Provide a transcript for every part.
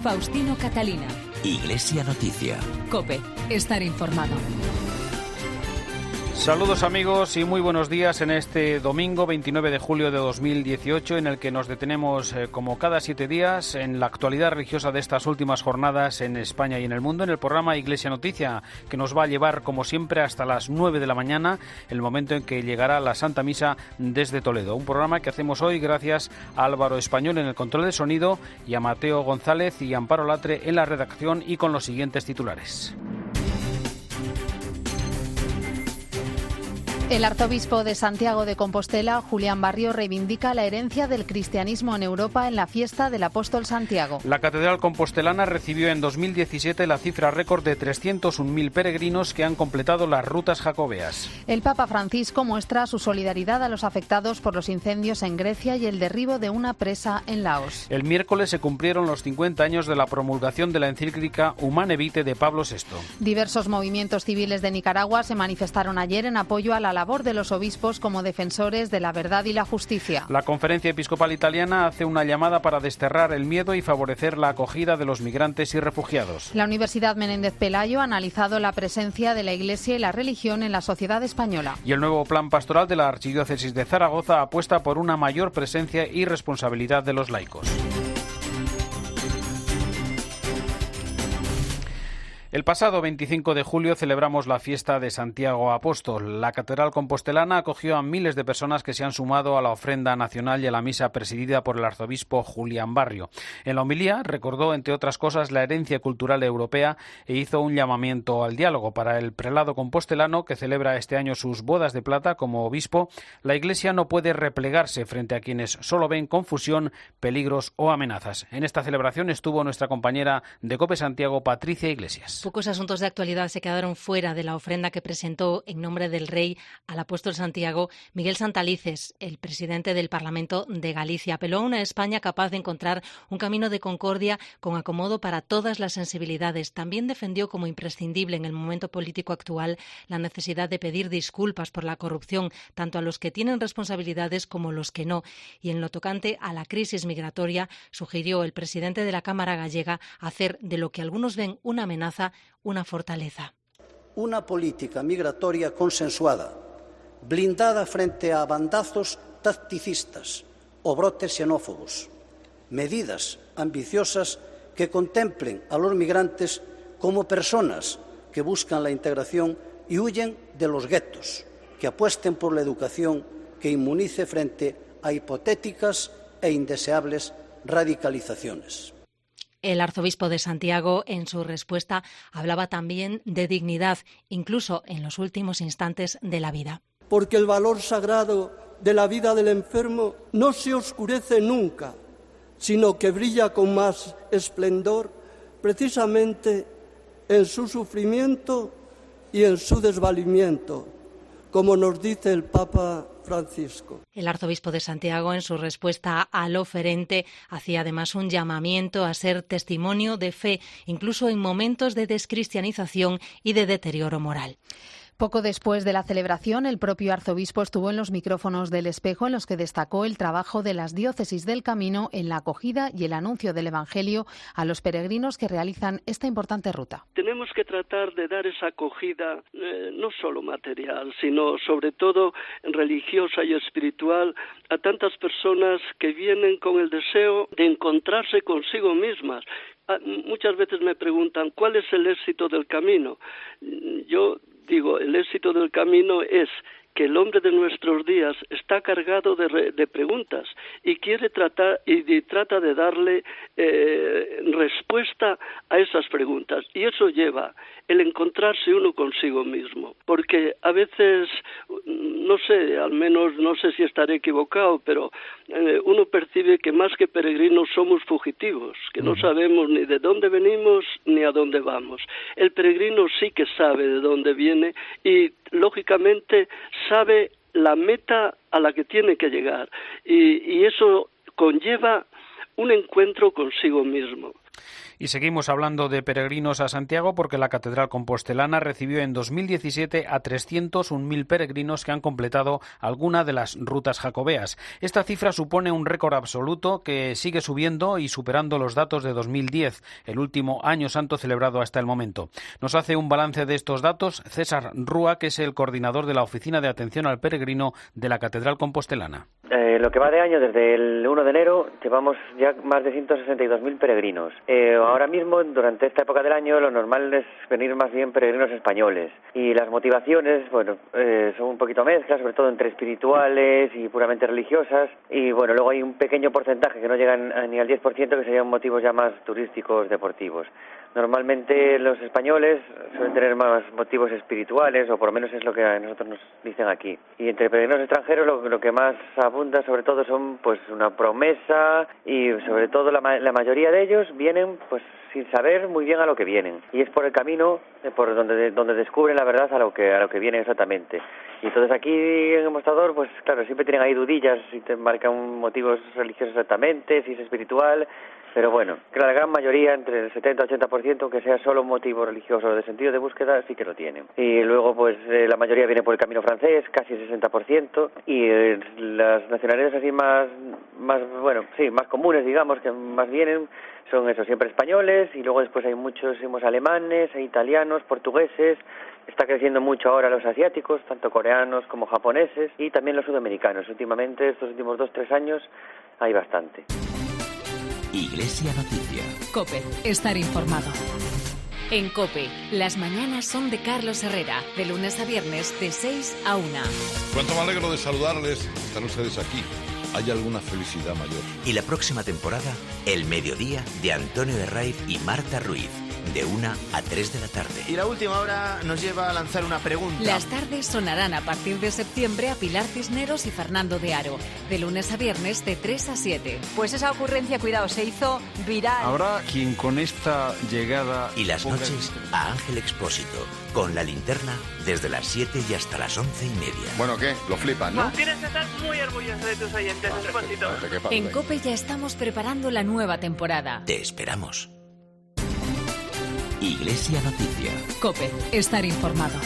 Faustino Catalina. Iglesia Noticia. COPE. Estar informado. Saludos amigos y muy buenos días en este domingo 29 de julio de 2018 en el que nos detenemos como cada 7 días en la actualidad religiosa de estas últimas jornadas en España y en el mundo en el programa Iglesia Noticia, que nos va a llevar como siempre hasta las 9 de la mañana, el momento en que llegará la Santa Misa desde Toledo. Un programa que hacemos hoy gracias a Álvaro Español en el control de sonido y a Mateo González y Amparo Latre en la redacción, y con los siguientes titulares. El arzobispo de Santiago de Compostela, Julián Barrio, reivindica la herencia del cristianismo en Europa en la fiesta del apóstol Santiago. La catedral compostelana recibió en 2017 la cifra récord de 301.000 peregrinos que han completado las rutas jacobeas. El Papa Francisco muestra su solidaridad a los afectados por los incendios en Grecia y el derribo de una presa en Laos. El miércoles se cumplieron los 50 años de la promulgación de la encíclica Humane Vitae de Pablo VI. Diversos movimientos civiles de Nicaragua se manifestaron ayer en apoyo a la labor de los obispos como defensores de la verdad y la justicia. La Conferencia Episcopal Italiana hace una llamada para desterrar el miedo y favorecer la acogida de los migrantes y refugiados. La Universidad Menéndez Pelayo ha analizado la presencia de la Iglesia y la religión en la sociedad española. Y el nuevo plan pastoral de la Archidiócesis de Zaragoza apuesta por una mayor presencia y responsabilidad de los laicos. El pasado 25 de julio celebramos la fiesta de Santiago Apóstol. La catedral compostelana acogió a miles de personas que se han sumado a la ofrenda nacional y a la misa presidida por el arzobispo Julián Barrio. En la homilía recordó, entre otras cosas, la herencia cultural europea e hizo un llamamiento al diálogo. Para el prelado compostelano, que celebra este año sus bodas de plata como obispo, la Iglesia no puede replegarse frente a quienes solo ven confusión, peligros o amenazas. En esta celebración estuvo nuestra compañera de COPE Santiago, Patricia Iglesias. Pocos asuntos de actualidad se quedaron fuera de la ofrenda que presentó en nombre del Rey al apóstol Santiago Miguel Santalices, el presidente del Parlamento de Galicia. Apeló a una España capaz de encontrar un camino de concordia con acomodo para todas las sensibilidades. También defendió como imprescindible en el momento político actual la necesidad de pedir disculpas por la corrupción, tanto a los que tienen responsabilidades como los que no. Y en lo tocante a la crisis migratoria, sugirió el presidente de la Cámara gallega hacer de lo que algunos ven una amenaza una fortaleza. Una política migratoria consensuada, blindada frente a bandazos tacticistas o brotes xenófobos. Medidas ambiciosas que contemplen a los migrantes como personas que buscan la integración y huyen de los guetos, que apuesten por la educación que inmunice frente a hipotéticas e indeseables radicalizaciones. El arzobispo de Santiago, en su respuesta, hablaba también de dignidad, incluso en los últimos instantes de la vida. Porque el valor sagrado de la vida del enfermo no se oscurece nunca, sino que brilla con más esplendor precisamente en su sufrimiento y en su desvalimiento, como nos dice el Papa Francisco. El arzobispo de Santiago, en su respuesta al oferente, hacía además un llamamiento a ser testimonio de fe, incluso en momentos de descristianización y de deterioro moral. Poco después de la celebración, el propio arzobispo estuvo en los micrófonos del Espejo, en los que destacó el trabajo de las diócesis del Camino en la acogida y el anuncio del Evangelio a los peregrinos que realizan esta importante ruta. Tenemos que tratar de dar esa acogida no solo material, sino sobre todo religiosa y espiritual a tantas personas que vienen con el deseo de encontrarse consigo mismas. Muchas veces me preguntan, ¿cuál es el éxito del camino? Yo digo, el éxito del camino es que el hombre de nuestros días está cargado de preguntas y trata de darle respuesta a esas preguntas. Y eso lleva el encontrarse uno consigo mismo. Porque a veces, no sé, al menos no sé si estaré equivocado, pero uno percibe que más que peregrinos somos fugitivos, que no sabemos ni de dónde venimos ni a dónde vamos. El peregrino sí que sabe de dónde viene y, lógicamente, sabe la meta a la que tiene que llegar. Y eso conlleva un encuentro consigo mismo. Y seguimos hablando de peregrinos a Santiago porque la Catedral Compostelana recibió en 2017 a 301.000 peregrinos que han completado alguna de las rutas jacobeas. Esta cifra supone un récord absoluto que sigue subiendo y superando los datos de 2010, el último año santo celebrado hasta el momento. Nos hace un balance de estos datos César Rúa, que es el coordinador de la Oficina de Atención al Peregrino de la Catedral Compostelana. Lo que va de año, desde el 1 de enero, llevamos ya más de 162.000 peregrinos. Ahora mismo, durante esta época del año, lo normal es venir más bien peregrinos españoles. Y las motivaciones, son un poquito mezclas, sobre todo entre espirituales y puramente religiosas. Y luego hay un pequeño porcentaje que no llegan ni al 10%, que serían motivos ya más turísticos, deportivos. Normalmente los españoles suelen tener más motivos espirituales, o por lo menos es lo que a nosotros nos dicen aquí. Y entre peregrinos extranjeros lo que más abunda sobre todo son una promesa, y sobre todo la mayoría de ellos vienen sin saber muy bien a lo que vienen. Y es por el camino por donde descubren la verdad a lo que vienen exactamente. Y entonces aquí en el mostrador, claro, siempre tienen ahí dudillas si te marcan motivos religiosos exactamente, si es espiritual. Pero que la gran mayoría, entre el 70 y 80%, aunque sea solo un motivo religioso o de sentido de búsqueda, sí que lo tienen. Y luego, la mayoría viene por el camino francés, casi el 60%, y las nacionalidades así más comunes, digamos, que más vienen, son eso, siempre españoles, y luego después hay muchísimos alemanes, hay italianos, portugueses. Está creciendo mucho ahora los asiáticos, tanto coreanos como japoneses, y también los sudamericanos. Últimamente, estos últimos 2-3 años, hay bastante. Iglesia Noticia. COPE. Estar informado. En COPE, las mañanas son de Carlos Herrera, de lunes a viernes, de 6 a 1. Cuánto me alegro de saludarles. Están ustedes aquí. ¿Hay alguna felicidad mayor? Y la próxima temporada, El Mediodía, de Antonio Herraiz y Marta Ruiz, de 1 a 3 de la tarde. Y la última hora nos lleva a lanzar una pregunta. Las tardes sonarán a partir de septiembre a Pilar Cisneros y Fernando de Aro, de lunes a viernes de 3 a 7. Pues esa ocurrencia, cuidado, se hizo viral. Habrá quien con esta llegada... Y las noches a Ángel Expósito, con la linterna desde las 7 y hasta las 11:30. Bueno, ¿qué? Lo flipan, ¿no? Tienes que estar muy orgulloso de tus oyentes, Expósito. En COPE ya estamos preparando la nueva temporada. Te esperamos. Iglesia Noticia. COPE. Estar informado.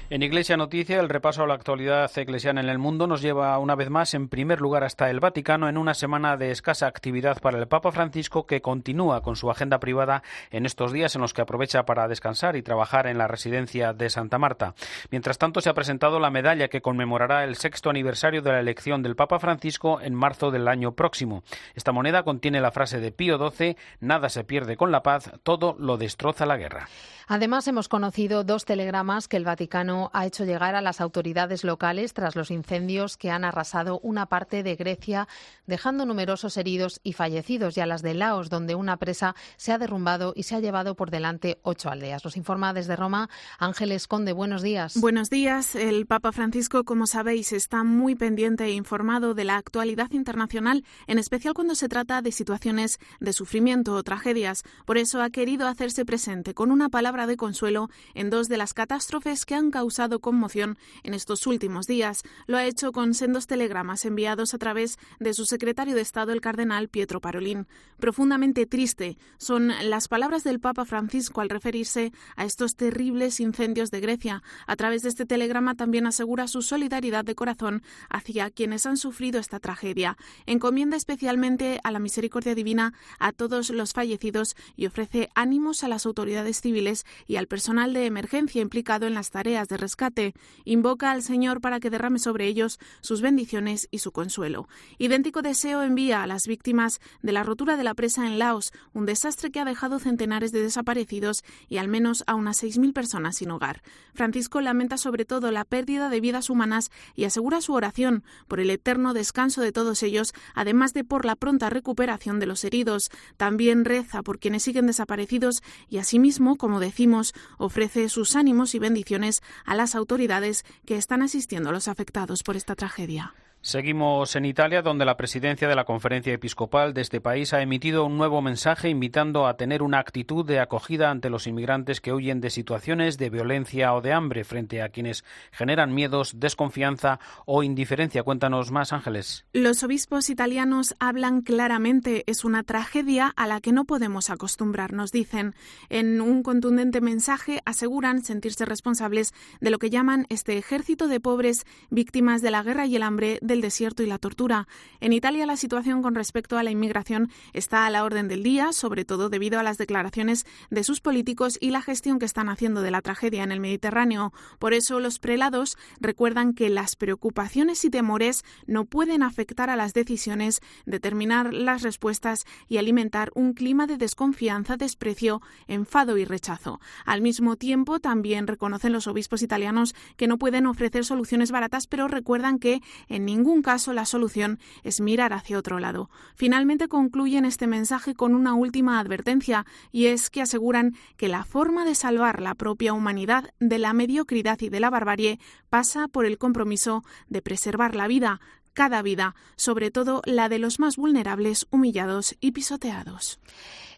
En Iglesia Noticia, el repaso a la actualidad eclesiana en el mundo nos lleva una vez más en primer lugar hasta el Vaticano en una semana de escasa actividad para el Papa Francisco, que continúa con su agenda privada en estos días en los que aprovecha para descansar y trabajar en la residencia de Santa Marta. Mientras tanto, se ha presentado la medalla que conmemorará el 6º aniversario de la elección del Papa Francisco en marzo del año próximo. Esta moneda contiene la frase de Pío XII: nada se pierde con la paz, todo lo destroza la guerra. Además, hemos conocido 2 telegramas que el Vaticano ha hecho llegar a las autoridades locales tras los incendios que han arrasado una parte de Grecia, dejando numerosos heridos y fallecidos, y a las de Laos, donde una presa se ha derrumbado y se ha llevado por delante 8 aldeas. Nos informa desde Roma Ángeles Conde. Buenos días. Buenos días. El Papa Francisco, como sabéis, está muy pendiente e informado de la actualidad internacional, en especial cuando se trata de situaciones de sufrimiento o tragedias. Por eso ha querido hacerse presente con una palabra de consuelo en 2 de las catástrofes que han causado conmoción en estos últimos días. Lo ha hecho con sendos telegramas enviados a través de su secretario de Estado, el cardenal Pietro Parolin. Profundamente triste son las palabras del Papa Francisco al referirse a estos terribles incendios de Grecia. A través de este telegrama también asegura su solidaridad de corazón hacia quienes han sufrido esta tragedia. Encomienda especialmente a la misericordia divina a todos los fallecidos y ofrece ánimos a las autoridades civiles y al personal de emergencia implicado en las tareas de rescate. Invoca al Señor para que derrame sobre ellos sus bendiciones y su consuelo. Idéntico deseo envía a las víctimas de la rotura de la presa en Laos, un desastre que ha dejado centenares de desaparecidos y al menos a unas 6.000 personas sin hogar. Francisco lamenta sobre todo la pérdida de vidas humanas y asegura su oración por el eterno descanso de todos ellos, además de por la pronta recuperación de los heridos. También reza por quienes siguen desaparecidos y asimismo, como decimos, ofrece sus ánimos y bendiciones a las autoridades que están asistiendo a los afectados por esta tragedia. Seguimos en Italia, donde la presidencia de la Conferencia Episcopal de este país ha emitido un nuevo mensaje invitando a tener una actitud de acogida ante los inmigrantes que huyen de situaciones de violencia o de hambre, frente a quienes generan miedos, desconfianza o indiferencia. Cuéntanos más, Ángeles. Los obispos italianos hablan claramente. Es una tragedia a la que no podemos acostumbrarnos, dicen. En un contundente mensaje aseguran sentirse responsables de lo que llaman este ejército de pobres víctimas de la guerra y el hambre, del desierto y la tortura. En Italia la situación con respecto a la inmigración está a la orden del día, sobre todo debido a las declaraciones de sus políticos y la gestión que están haciendo de la tragedia en el Mediterráneo. Por eso los prelados recuerdan que las preocupaciones y temores no pueden afectar a las decisiones, determinar las respuestas y alimentar un clima de desconfianza, desprecio, enfado y rechazo. Al mismo tiempo, también reconocen los obispos italianos que no pueden ofrecer soluciones baratas, pero recuerdan que en ningún caso la solución es mirar hacia otro lado. Finalmente concluyen este mensaje con una última advertencia, y es que aseguran que la forma de salvar la propia humanidad de la mediocridad y de la barbarie pasa por el compromiso de preservar la vida, cada vida, sobre todo la de los más vulnerables, humillados y pisoteados.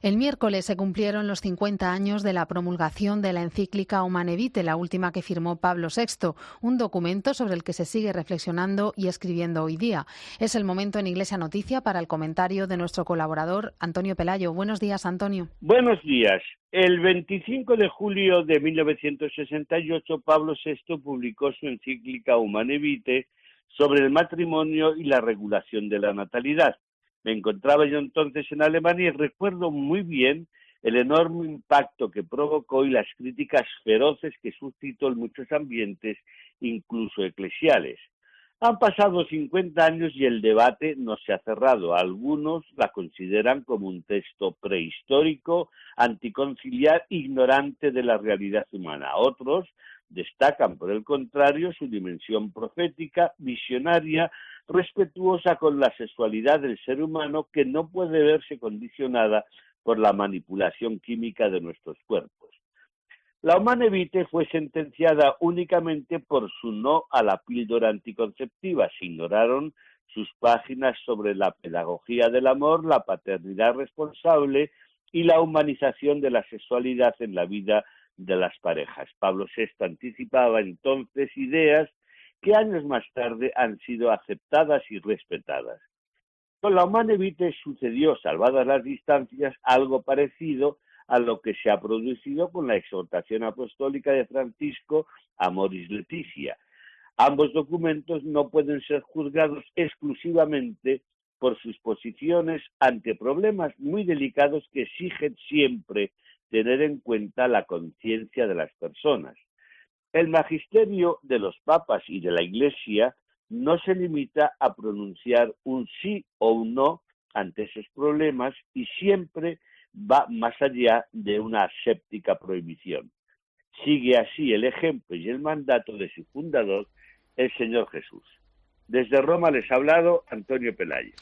El miércoles se cumplieron los 50 años de la promulgación de la encíclica Humane Vitae, la última que firmó Pablo VI, un documento sobre el que se sigue reflexionando y escribiendo hoy día. Es el momento en Iglesia Noticia para el comentario de nuestro colaborador Antonio Pelayo. Buenos días, Antonio. Buenos días. El 25 de julio de 1968, Pablo VI publicó su encíclica Humane Vitae sobre el matrimonio y la regulación de la natalidad. Me encontraba yo entonces en Alemania y recuerdo muy bien el enorme impacto que provocó y las críticas feroces que suscitó en muchos ambientes, incluso eclesiales. Han pasado 50 años y el debate no se ha cerrado. Algunos la consideran como un texto prehistórico, anticonciliar, ignorante de la realidad humana. Otros destacan, por el contrario, su dimensión profética, visionaria, respetuosa con la sexualidad del ser humano, que no puede verse condicionada por la manipulación química de nuestros cuerpos. La Humane Vitae fue sentenciada únicamente por su no a la píldora anticonceptiva. Se ignoraron sus páginas sobre la pedagogía del amor, la paternidad responsable y la humanización de la sexualidad en la vida de las parejas. Pablo VI anticipaba entonces ideas que años más tarde han sido aceptadas y respetadas. Con la Humane Vitae sucedió, salvadas las distancias, algo parecido a lo que se ha producido con la exhortación apostólica de Francisco Amoris Laetitia. Ambos documentos no pueden ser juzgados exclusivamente por sus posiciones ante problemas muy delicados que exigen siempre tener en cuenta la conciencia de las personas. El magisterio de los papas y de la Iglesia no se limita a pronunciar un sí o un no ante esos problemas y siempre va más allá de una aséptica prohibición. Sigue así el ejemplo y el mandato de su fundador, el Señor Jesús. Desde Roma les ha hablado Antonio Pelayo.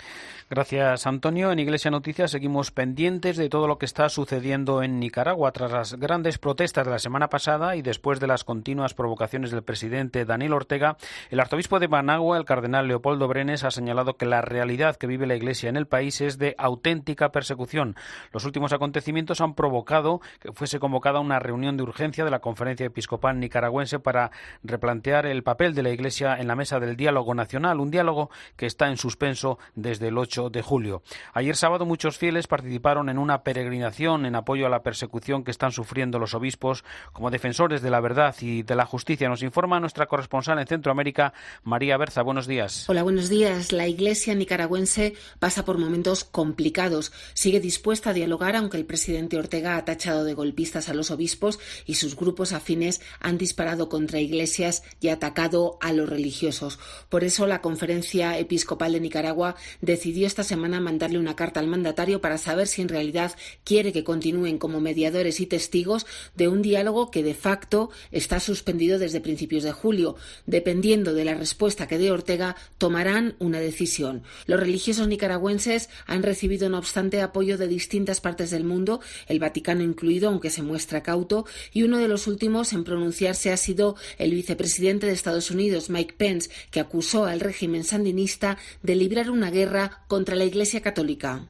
Gracias, Antonio. En Iglesia Noticias seguimos pendientes de todo lo que está sucediendo en Nicaragua. Tras las grandes protestas de la semana pasada y después de las continuas provocaciones del presidente Daniel Ortega, el arzobispo de Managua, el cardenal Leopoldo Brenes, ha señalado que la realidad que vive la Iglesia en el país es de auténtica persecución. Los últimos acontecimientos han provocado que fuese convocada una reunión de urgencia de la Conferencia Episcopal Nicaragüense para replantear el papel de la Iglesia en la mesa del diálogo nacional, un diálogo que está en suspenso desde el 8 de julio. Ayer sábado muchos fieles participaron en una peregrinación en apoyo a la persecución que están sufriendo los obispos como defensores de la verdad y de la justicia. Nos informa nuestra corresponsal en Centroamérica, María Berza. Buenos días. Hola, buenos días. La Iglesia nicaragüense pasa por momentos complicados. Sigue dispuesta a dialogar, aunque el presidente Ortega ha tachado de golpistas a los obispos y sus grupos afines han disparado contra iglesias y atacado a los religiosos. Por eso la Conferencia Episcopal de Nicaragua decidió decidió esta semana mandarle una carta al mandatario para saber si en realidad quiere que continúen como mediadores y testigos de un diálogo que de facto está suspendido desde principios de julio. Dependiendo de la respuesta que dé Ortega, tomarán una decisión. Los religiosos nicaragüenses han recibido, no obstante, apoyo de distintas partes del mundo, el Vaticano incluido, aunque se muestra cauto, y uno de los últimos en pronunciarse ha sido el vicepresidente de Estados Unidos, Mike Pence, que acusó al régimen sandinista de librar una guerra contra la Iglesia Católica.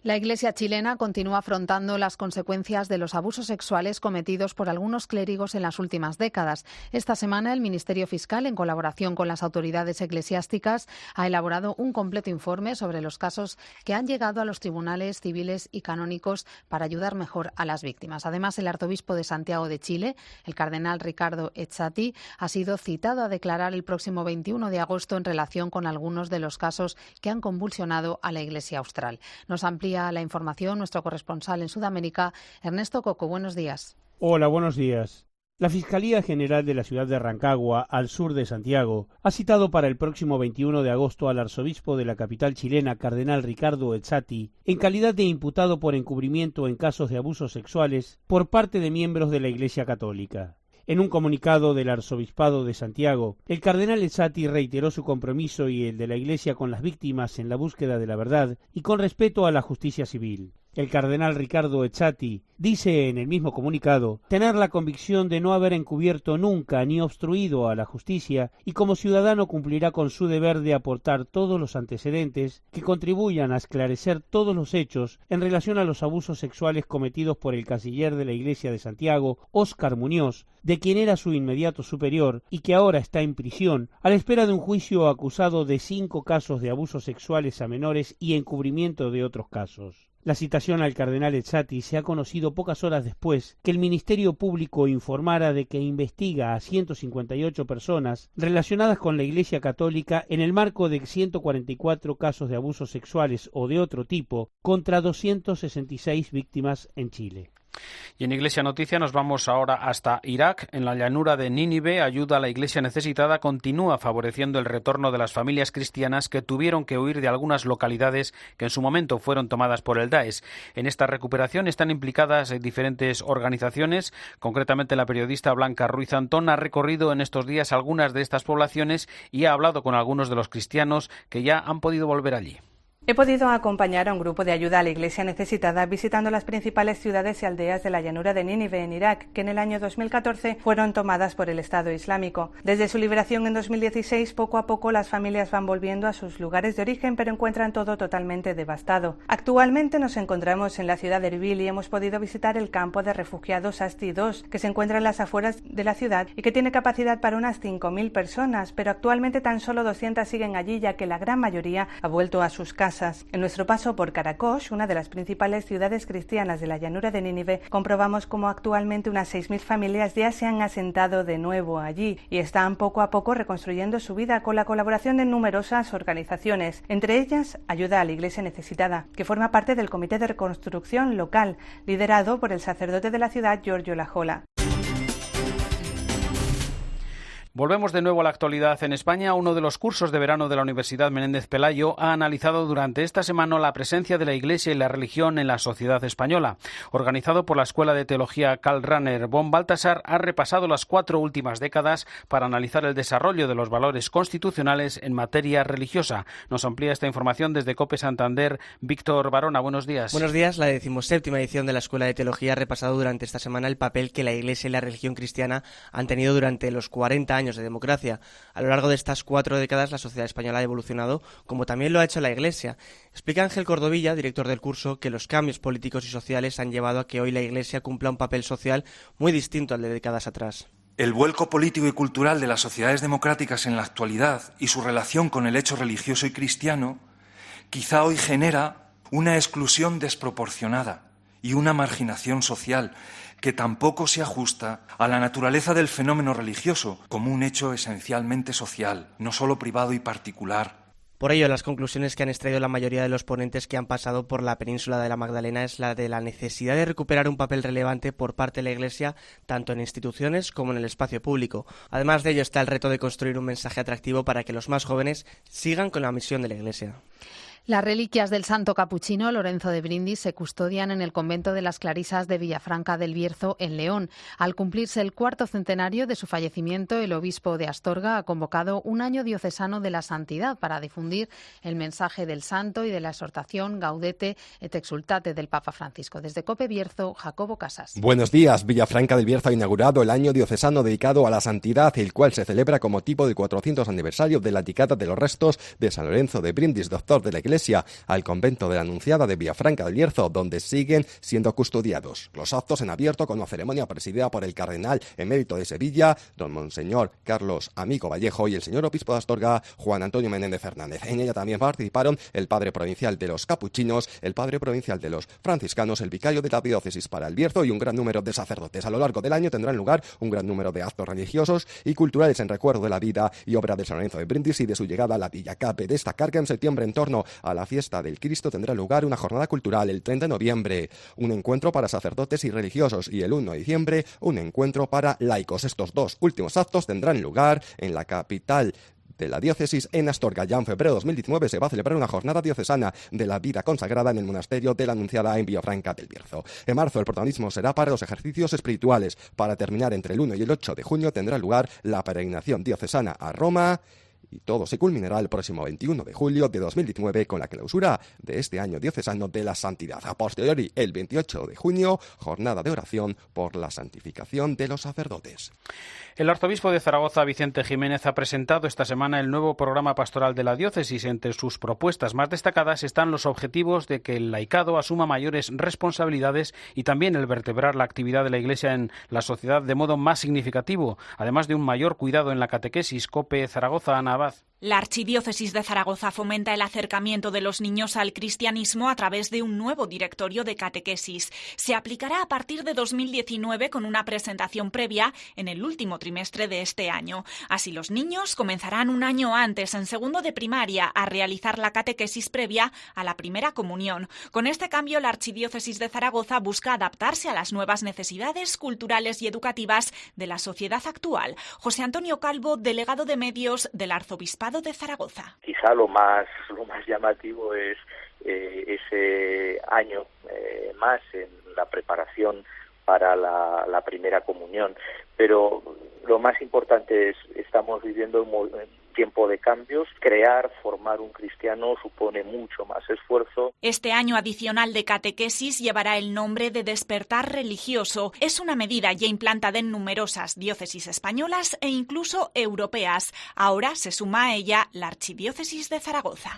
La Iglesia chilena continúa afrontando las consecuencias de los abusos sexuales cometidos por algunos clérigos en las últimas décadas. Esta semana, el Ministerio Fiscal, en colaboración con las autoridades eclesiásticas, ha elaborado un completo informe sobre los casos que han llegado a los tribunales civiles y canónicos para ayudar mejor a las víctimas. Además, el arzobispo de Santiago de Chile, el cardenal Ricardo Ezzati, ha sido citado a declarar el próximo 21 de agosto en relación con algunos de los casos que han convulsionado a la Iglesia austral. Nos amplía la información nuestro corresponsal en Sudamérica, Ernesto Coco. Buenos días. Hola, buenos días. La Fiscalía General de la ciudad de Rancagua, al sur de Santiago, ha citado para el próximo 21 de agosto al arzobispo de la capital chilena, cardenal Ricardo Ezzati, en calidad de imputado por encubrimiento en casos de abusos sexuales por parte de miembros de la Iglesia Católica. En un comunicado del Arzobispado de Santiago, el cardenal Ezzati reiteró su compromiso y el de la Iglesia con las víctimas en la búsqueda de la verdad y con respeto a la justicia civil. El cardenal Ricardo Ezzati dice en el mismo comunicado tener la convicción de no haber encubierto nunca ni obstruido a la justicia y como ciudadano cumplirá con su deber de aportar todos los antecedentes que contribuyan a esclarecer todos los hechos en relación a los abusos sexuales cometidos por el canciller de la Iglesia de Santiago, Óscar Muñoz, de quien era su inmediato superior y que ahora está en prisión a la espera de un juicio acusado de 5 casos de abusos sexuales a menores y encubrimiento de otros casos. La citación al cardenal Ezzati se ha conocido pocas horas después que el Ministerio Público informara de que investiga a 158 personas relacionadas con la Iglesia Católica en el marco de 144 casos de abusos sexuales o de otro tipo contra 266 víctimas en Chile. Y en Iglesia Noticia nos vamos ahora hasta Irak. En la llanura de Nínive, ayuda a la Iglesia necesitada continúa favoreciendo el retorno de las familias cristianas que tuvieron que huir de algunas localidades que en su momento fueron tomadas por el Daesh. En esta recuperación están implicadas diferentes organizaciones. Concretamente, la periodista Blanca Ruiz Antón ha recorrido en estos días algunas de estas poblaciones y ha hablado con algunos de los cristianos que ya han podido volver allí. He podido acompañar a un grupo de ayuda a la Iglesia necesitada visitando las principales ciudades y aldeas de la llanura de Nínive en Irak, que en el año 2014 fueron tomadas por el Estado Islámico. Desde su liberación en 2016, poco a poco las familias van volviendo a sus lugares de origen, pero encuentran todo totalmente devastado. Actualmente nos encontramos en la ciudad de Erbil y hemos podido visitar el campo de refugiados Asti II, que se encuentra en las afueras de la ciudad y que tiene capacidad para unas 5.000 personas, pero actualmente tan solo 200 siguen allí, ya que la gran mayoría ha vuelto a sus casas. En nuestro paso por Karakosh, una de las principales ciudades cristianas de la llanura de Nínive, comprobamos cómo actualmente unas 6.000 familias ya se han asentado de nuevo allí y están poco a poco reconstruyendo su vida con la colaboración de numerosas organizaciones, entre ellas Ayuda a la Iglesia Necesitada, que forma parte del Comité de Reconstrucción Local, liderado por el sacerdote de la ciudad, Giorgio Lajola. Volvemos de nuevo a la actualidad en España. Uno de los cursos de verano de la Universidad Menéndez Pelayo ha analizado durante esta semana la presencia de la Iglesia y la religión en la sociedad española. Organizado por la Escuela de Teología Karl Rahner von Balthasar, ha repasado las 4 últimas décadas para analizar el desarrollo de los valores constitucionales en materia religiosa. Nos amplía esta información desde COPE Santander, Víctor Barona. Buenos días. Buenos días. La 17ª edición de la Escuela de Teología ha repasado durante esta semana el papel que la Iglesia y la religión cristiana han tenido durante los 40 años de democracia. A lo largo de estas 4 décadas la sociedad española ha evolucionado, como también lo ha hecho la Iglesia. Explica Ángel Cordovilla, director del curso, que los cambios políticos y sociales han llevado a que hoy la Iglesia cumpla un papel social muy distinto al de décadas atrás. El vuelco político y cultural de las sociedades democráticas en la actualidad y su relación con el hecho religioso y cristiano quizá hoy genera una exclusión desproporcionada y una marginación social que tampoco se ajusta a la naturaleza del fenómeno religioso como un hecho esencialmente social, no solo privado y particular. Por ello, las conclusiones que han extraído la mayoría de los ponentes que han pasado por la península de la Magdalena es la de la necesidad de recuperar un papel relevante por parte de la Iglesia, tanto en instituciones como en el espacio público. Además de ello está el reto de construir un mensaje atractivo para que los más jóvenes sigan con la misión de la Iglesia. Las reliquias del santo capuchino Lorenzo de Brindis se custodian en el convento de las Clarisas de Villafranca del Bierzo, en León. Al cumplirse el 4º centenario de su fallecimiento, el obispo de Astorga ha convocado un año diocesano de la santidad para difundir el mensaje del santo y de la exhortación Gaudete et Exultate del Papa Francisco. Desde COPE Bierzo, Jacobo Casas. Buenos días. Villafranca del Bierzo ha inaugurado el año diocesano dedicado a la santidad, el cual se celebra con motivo del 400 aniversario de la llegada de los restos de San Lorenzo de Brindis, doctor de la Iglesia, al convento de la Anunciada de Villafranca del Bierzo, donde siguen siendo custodiados. Los actos en abierto con una ceremonia presidida por el cardenal emérito de Sevilla, don Monseñor Carlos Amigo Vallejo, y el señor obispo de Astorga, Juan Antonio Menéndez Fernández. En ella también participaron el padre provincial de los capuchinos, el padre provincial de los franciscanos, el vicario de la diócesis para el Bierzo y un gran número de sacerdotes. A lo largo del año tendrán lugar un gran número de actos religiosos y culturales en recuerdo de la vida y obra de San Lorenzo de Brindis y de su llegada a la villa. Cabe destacar que en septiembre, en torno a la fiesta del Cristo, tendrá lugar una jornada cultural el 30 de noviembre, un encuentro para sacerdotes y religiosos, y el 1 de diciembre un encuentro para laicos. Estos dos últimos actos tendrán lugar en la capital de la diócesis, en Astorga. Ya en febrero de 2019 se va a celebrar una jornada diocesana de la vida consagrada en el monasterio de la Anunciada en Villafranca del Bierzo. En marzo el protagonismo será para los ejercicios espirituales. Para terminar, entre el 1 y el 8 de junio tendrá lugar la peregrinación diocesana a Roma, y todo se culminará el próximo 21 de julio de 2019 con la clausura de este año diocesano de la santidad. A posteriori, el 28 de junio, jornada de oración por la santificación de los sacerdotes. El arzobispo de Zaragoza, Vicente Jiménez, ha presentado esta semana el nuevo programa pastoral de la diócesis. Entre sus propuestas más destacadas están los objetivos de que el laicado asuma mayores responsabilidades y también el vertebrar la actividad de la Iglesia en la sociedad de modo más significativo, además de un mayor cuidado en la catequesis. COPE Zaragoza, Ana Abad. La Archidiócesis de Zaragoza fomenta el acercamiento de los niños al cristianismo a través de un nuevo directorio de catequesis. Se aplicará a partir de 2019 con una presentación previa en el último trimestre de este año. Así los niños comenzarán un año antes, en segundo de primaria, a realizar la catequesis previa a la primera comunión. Con este cambio, la Archidiócesis de Zaragoza busca adaptarse a las nuevas necesidades culturales y educativas de la sociedad actual. José Antonio Calvo, delegado de medios del Arzobispado de Zaragoza. Quizá lo más llamativo es ese año más en la preparación para la primera comunión, pero lo más importante es estamos viviendo un tiempo de cambios. Crear, formar un cristiano supone mucho más esfuerzo. Este año adicional de catequesis llevará el nombre de Despertar Religioso. Es una medida ya implantada en numerosas diócesis españolas e incluso europeas. Ahora se suma a ella la Archidiócesis de Zaragoza.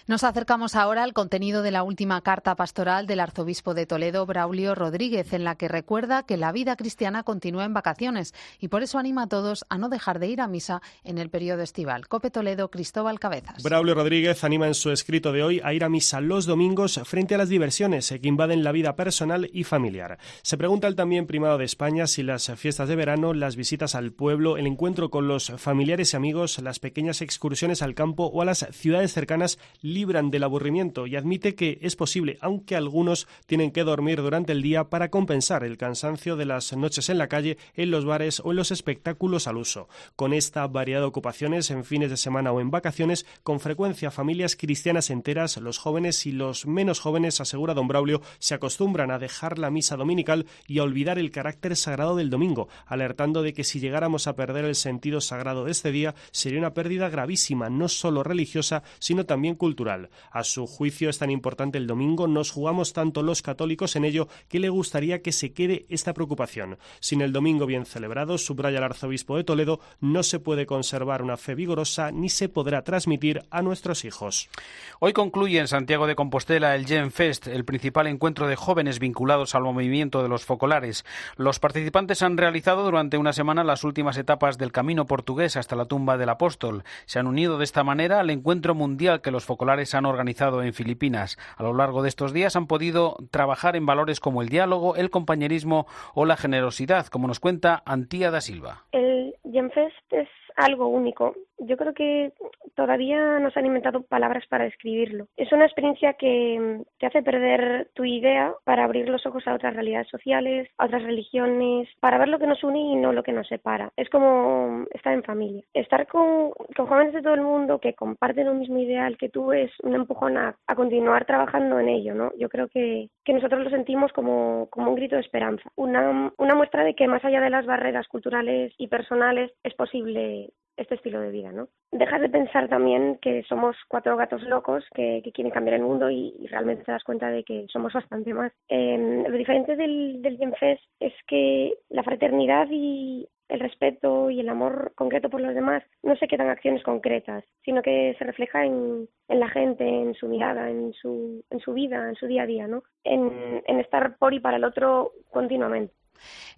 Nos acercamos ahora al contenido de la última carta pastoral del arzobispo de Toledo, Braulio Rodríguez, en la que recuerda que la vida cristiana continúa en vacaciones y por eso anima a todos a no dejar de ir a misa en el periodo estival. COPE Toledo, Cristóbal Cabezas. Braulio Rodríguez anima en su escrito de hoy a ir a misa los domingos frente a las diversiones que invaden la vida personal y familiar. Se pregunta el también primado de España si las fiestas de verano, las visitas al pueblo, el encuentro con los familiares y amigos, las pequeñas excursiones al campo o a las ciudades cercanas libran del aburrimiento, y admite que es posible, aunque algunos tienen que dormir durante el día para compensar el cansancio de las noches en la calle, en los bares o en los espectáculos al uso. Con esta variedad de ocupaciones en fines de semana o en vacaciones, con frecuencia familias cristianas enteras, los jóvenes y los menos jóvenes, asegura don Braulio, se acostumbran a dejar la misa dominical y a olvidar el carácter sagrado del domingo, alertando de que si llegáramos a perder el sentido sagrado de este día, sería una pérdida gravísima, no solo religiosa, sino también cultural. A su juicio es tan importante el domingo, nos jugamos tanto los católicos en ello, que le gustaría que se quede esta preocupación. Sin el domingo bien celebrado, subraya el arzobispo de Toledo, no se puede conservar una fe vigorosa ni se podrá transmitir a nuestros hijos. Hoy concluye en Santiago de Compostela el Gen Fest, el principal encuentro de jóvenes vinculados al movimiento de los focolares. Los participantes han realizado durante una semana las últimas etapas del camino portugués hasta la tumba del apóstol. Se han unido de esta manera al encuentro mundial que los focolares han organizado en Filipinas. A lo largo de estos días han podido trabajar en valores como el diálogo, el compañerismo o la generosidad, como nos cuenta Antía da Silva. El Genfest es algo único. Yo creo que todavía no se han inventado palabras para describirlo. Es una experiencia que te hace perder tu idea para abrir los ojos a otras realidades sociales, a otras religiones, para ver lo que nos une y no lo que nos separa. Es como estar en familia. Estar con jóvenes de todo el mundo que comparten un mismo ideal que tú es un empujón a continuar trabajando en ello, ¿no? Yo creo que nosotros lo sentimos como un grito de esperanza, una muestra de que más allá de las barreras culturales y personales es posible este estilo de vida, ¿no? Dejas de pensar también que somos 4 gatos locos que quieren cambiar el mundo y realmente te das cuenta de que somos bastante más. Lo diferente del Genfest es que la fraternidad y el respeto y el amor concreto por los demás no se quedan acciones concretas, sino que se refleja en la gente, en su mirada, en su vida, en su día a día, ¿no? En estar por y para el otro continuamente.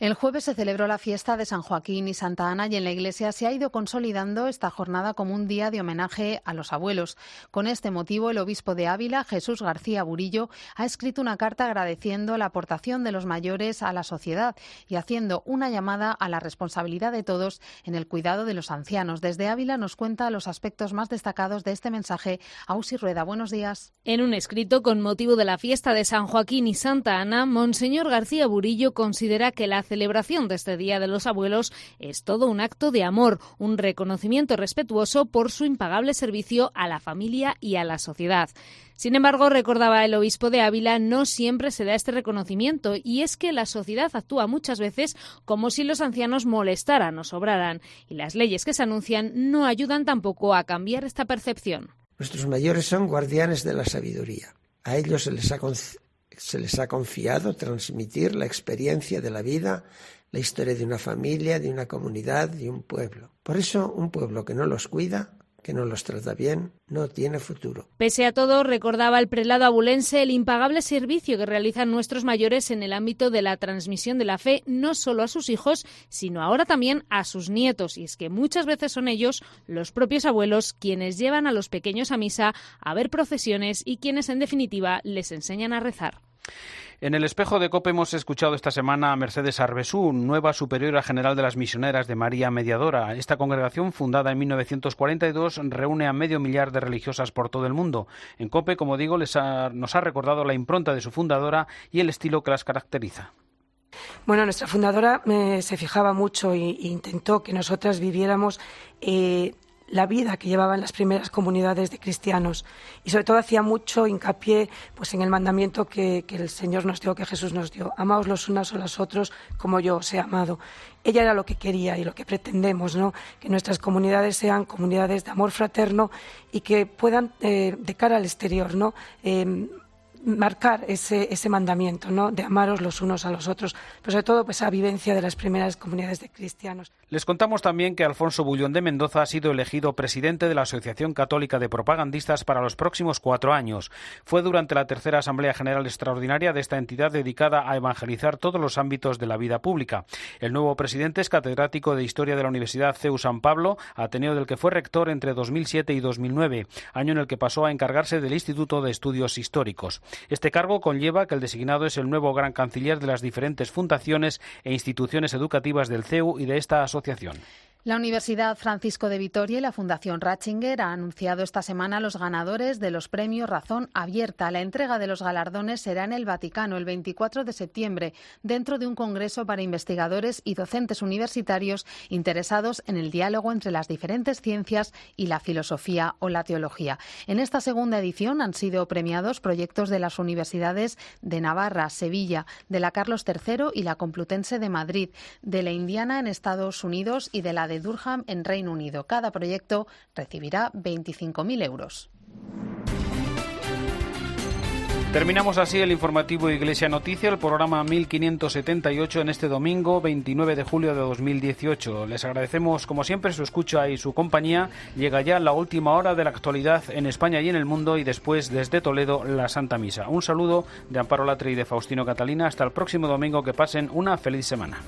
El jueves se celebró la fiesta de San Joaquín y Santa Ana y en la Iglesia se ha ido consolidando esta jornada como un día de homenaje a los abuelos. Con este motivo, el obispo de Ávila, Jesús García Burillo, ha escrito una carta agradeciendo la aportación de los mayores a la sociedad y haciendo una llamada a la responsabilidad de todos en el cuidado de los ancianos. Desde Ávila nos cuenta los aspectos más destacados de este mensaje. Ausi Rueda, buenos días. En un escrito con motivo de la fiesta de San Joaquín y Santa Ana, Monseñor García Burillo considera que la celebración de este Día de los Abuelos es todo un acto de amor, un reconocimiento respetuoso por su impagable servicio a la familia y a la sociedad. Sin embargo, recordaba el obispo de Ávila, no siempre se da este reconocimiento y es que la sociedad actúa muchas veces como si los ancianos molestaran o sobraran y las leyes que se anuncian no ayudan tampoco a cambiar esta percepción. Nuestros mayores son guardianes de la sabiduría. A ellos se les ha confiado transmitir la experiencia de la vida, la historia de una familia, de una comunidad, de un pueblo. Por eso, un pueblo que no los cuida, que no los trata bien, no tiene futuro. Pese a todo, recordaba el prelado abulense el impagable servicio que realizan nuestros mayores en el ámbito de la transmisión de la fe, no solo a sus hijos, sino ahora también a sus nietos. Y es que muchas veces son ellos, los propios abuelos, quienes llevan a los pequeños a misa, a ver procesiones y quienes, en definitiva, les enseñan a rezar. En el espejo de COPE hemos escuchado esta semana a Mercedes Arbesú, nueva superiora general de las misioneras de María Mediadora. Esta congregación, fundada en 1942, reúne a 500.000 de religiosas por todo el mundo. En COPE, como digo, nos ha recordado la impronta de su fundadora y el estilo que las caracteriza. Bueno, nuestra fundadora se fijaba mucho e intentó que nosotras viviéramos la vida que llevaban las primeras comunidades de cristianos y sobre todo hacía mucho hincapié pues en el mandamiento que el Señor nos dio, que Jesús nos dio: amaos los unos a los otros como yo os he amado. Ella era lo que quería y lo que pretendemos, ¿no? Que nuestras comunidades sean comunidades de amor fraterno y que puedan de cara al exterior, ¿no? Marcar ese mandamiento, ¿no? De amaros los unos a los otros, pero sobre todo pues esa vivencia de las primeras comunidades de cristianos. Les contamos también que Alfonso Bullón de Mendoza ha sido elegido presidente de la Asociación Católica de Propagandistas para los próximos 4 años. Fue durante la tercera Asamblea General Extraordinaria de esta entidad dedicada a evangelizar todos los ámbitos de la vida pública. El nuevo presidente es catedrático de Historia de la Universidad CEU San Pablo, ateneo del que fue rector entre 2007 y 2009, año en el que pasó a encargarse del Instituto de Estudios Históricos. Este cargo conlleva que el designado es el nuevo gran canciller de las diferentes fundaciones e instituciones educativas del CEU y de esta asociación. La Universidad Francisco de Vitoria y la Fundación Ratzinger han anunciado esta semana los ganadores de los premios Razón Abierta. La entrega de los galardones será en el Vaticano el 24 de septiembre, dentro de un congreso para investigadores y docentes universitarios interesados en el diálogo entre las diferentes ciencias y la filosofía o la teología. En esta segunda edición han sido premiados proyectos de las universidades de Navarra, Sevilla, de la Carlos III y la Complutense de Madrid, de la Indiana en Estados Unidos y de la de Durham en Reino Unido. Cada proyecto recibirá 25.000 euros. Terminamos así el informativo Iglesia Noticia, el programa 1578 en este domingo 29 de julio de 2018. Les agradecemos como siempre su escucha y su compañía. Llega ya la última hora de la actualidad en España y en el mundo y después desde Toledo la Santa Misa. Un saludo de Amparo Latre y de Faustino Catalina. Hasta el próximo domingo, que pasen una feliz semana.